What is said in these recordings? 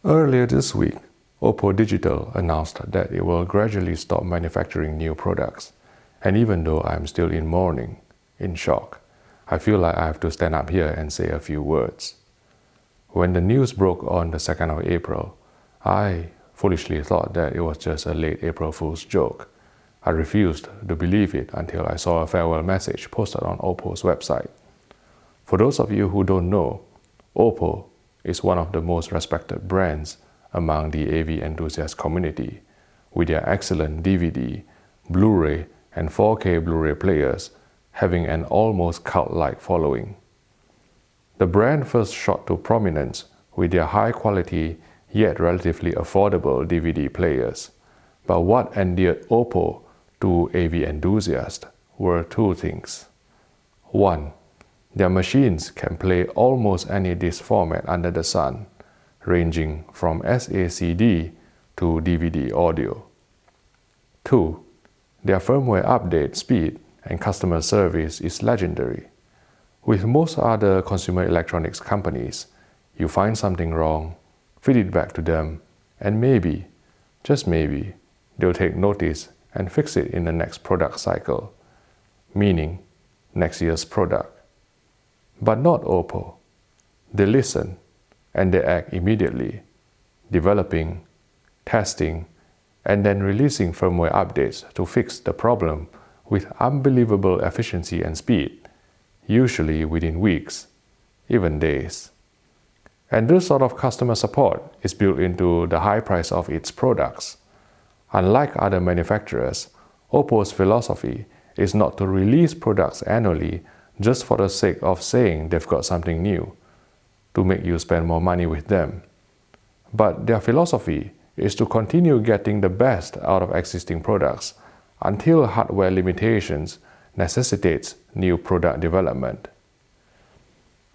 Earlier this week, OPPO Digital announced that it will gradually stop manufacturing new products. And even though I'm still in mourning, in shock, I feel like I have to stand up here and say a few words. When the news broke on the 2nd of April, I foolishly thought that it was just a late April Fool's joke. I refused to believe it until I saw a farewell message posted on OPPO's website. For those of you who don't know, OPPO is one of the most respected brands among the AV enthusiast community, with their excellent DVD, Blu-ray, and 4K Blu-ray players having an almost cult-like following. The brand first shot to prominence with their high-quality yet relatively affordable DVD players. But what endeared OPPO to AV enthusiasts were two things. One, their machines can play almost any disc format under the sun, ranging from SACD to DVD audio. 2. Their firmware update speed and customer service is legendary. With most other consumer electronics companies, you find something wrong, feed it back to them, and maybe, just maybe, they'll take notice and fix it in the next product cycle, meaning next year's product. But not OPPO. They listen and they act immediately, developing, testing, and then releasing firmware updates to fix the problem with unbelievable efficiency and speed, usually within weeks, even days. And this sort of customer support is built into the high price of its products. Unlike other manufacturers, OPPO's philosophy is not to release products annually just for the sake of saying they've got something new, to make you spend more money with them. But their philosophy is to continue getting the best out of existing products until hardware limitations necessitates new product development.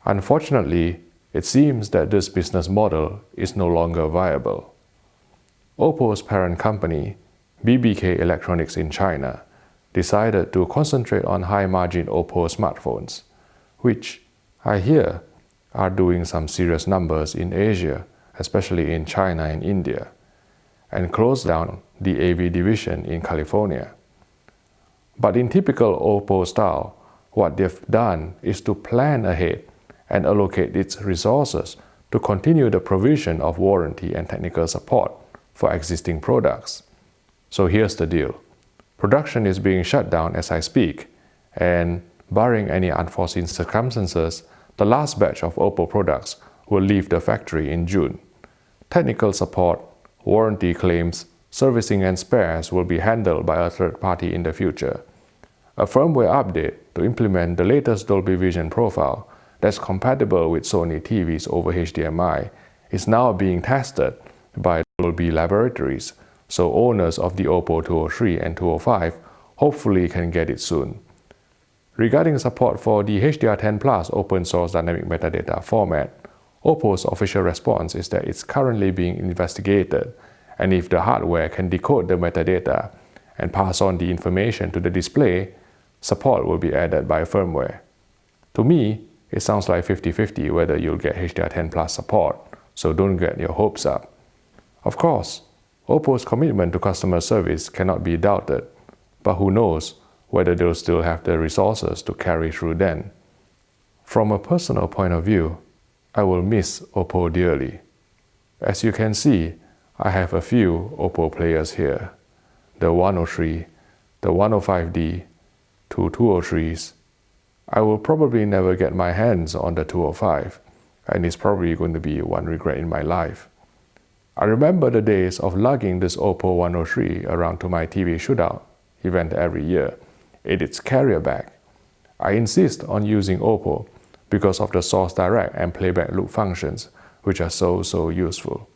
Unfortunately, it seems that this business model is no longer viable. OPPO's parent company, BBK Electronics in China, decided to concentrate on high-margin OPPO smartphones, which I hear are doing some serious numbers in Asia, especially in China and India, and closed down the AV division in California. But in typical OPPO style, what they've done is to plan ahead and allocate its resources to continue the provision of warranty and technical support for existing products. So here's the deal. Production is being shut down as I speak, and barring any unforeseen circumstances, the last batch of OPPO products will leave the factory in June. Technical support, warranty claims, servicing and spares will be handled by a third party in the future. A firmware update to implement the latest Dolby Vision profile that's compatible with Sony TVs over HDMI is now being tested by Dolby Laboratories, so owners of the OPPO 203 and 205 hopefully can get it soon. Regarding support for the HDR10 Plus open source dynamic metadata format, OPPO's official response is that it's currently being investigated, and if the hardware can decode the metadata and pass on the information to the display, support will be added by firmware. To me, it sounds like 50-50 whether you'll get HDR10 Plus support, so don't get your hopes up. Of course, OPPO's commitment to customer service cannot be doubted, but who knows whether they'll still have the resources to carry through then. From a personal point of view, I will miss OPPO dearly. As you can see, I have a few OPPO players here. The 103, the 105D, two 203s. I will probably never get my hands on the 205, and it's probably going to be one regret in my life. I remember the days of lugging this OPPO 103 around to my TV shootout event every year in its carrier bag. I insist on using OPPO because of the source direct and playback loop functions, which are so useful.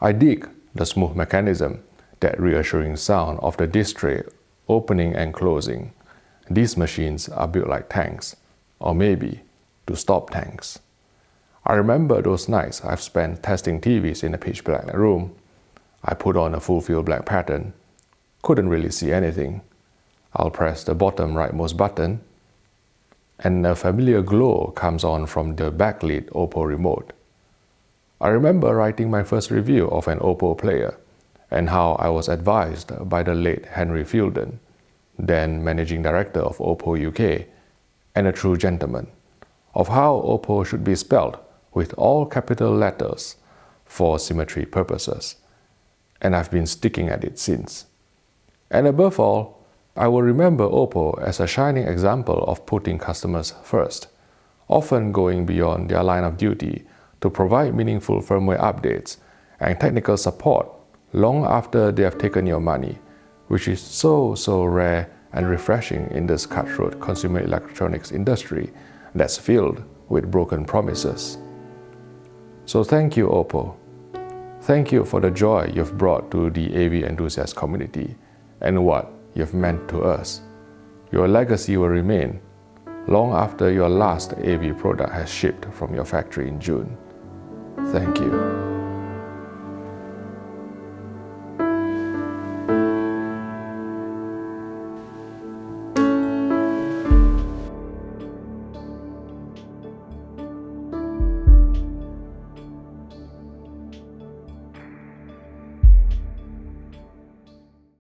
I dig the smooth mechanism, that reassuring sound of the disc tray opening and closing. These machines are built like tanks, or maybe to stop tanks. I remember those nights I've spent testing TVs in a pitch black room. I put on a full field black pattern, couldn't really see anything. I'll press the bottom rightmost button, and a familiar glow comes on from the backlit OPPO remote. I remember writing my first review of an OPPO player, and how I was advised by the late Henry Fielden, then managing director of OPPO UK, and a true gentleman, of how OPPO should be spelled with all capital letters for symmetry purposes, and I've been sticking at it since. And above all, I will remember OPPO as a shining example of putting customers first, often going beyond their line of duty to provide meaningful firmware updates and technical support long after they have taken your money, which is so rare and refreshing in this cutthroat consumer electronics industry that's filled with broken promises. So thank you, OPPO. Thank you for the joy you've brought to the AV enthusiast community and what you've meant to us. Your legacy will remain long after your last AV product has shipped from your factory in June. Thank you.